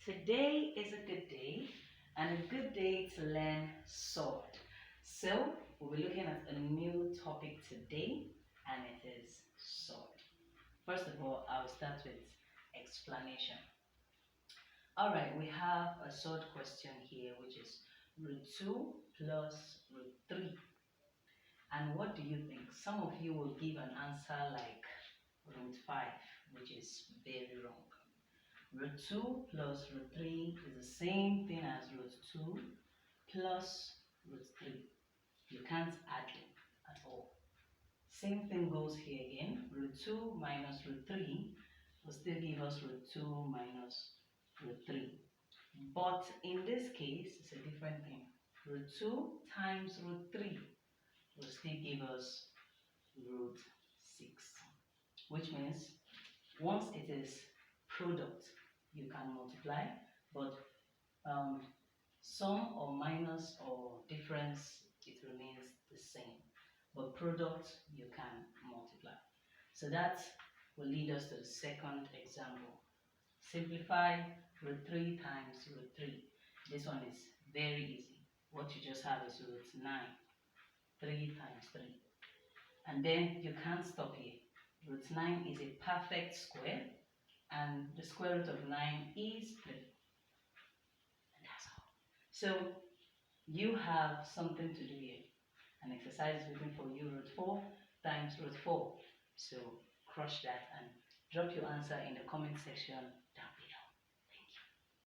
Today is a good day and a good day to learn SURD. So we'll be looking at a new topic today and it is SURD. First of all, I'll start with explanation. Alright, we have a SURD question here which is root 2 plus root 3. And what do you think? Some of you will give an answer like root 5, which is very wrong. Root 2 plus root 3 is the same thing as root 2 plus root 3. You can't add them at all. Same thing goes here again. Root 2 minus root 3 will still give us root 2 minus root 3. But in this case, it's a different thing. Root 2 times root 3 will still give us root 6. Which means once it is product, you can multiply, but sum or minus or difference, it remains the same. But product, you can multiply. So that will lead us to the second example. Simplify root 3 times root 3. This one is very easy. What you just have is root 9. 3 times 3. And then you can't stop here. Root 9 is a perfect square, and the square root of 9 is 3. And that's all. So you have something to do here. An exercise is waiting for you, root 4 times root 4. So crush that and drop your answer in the comment section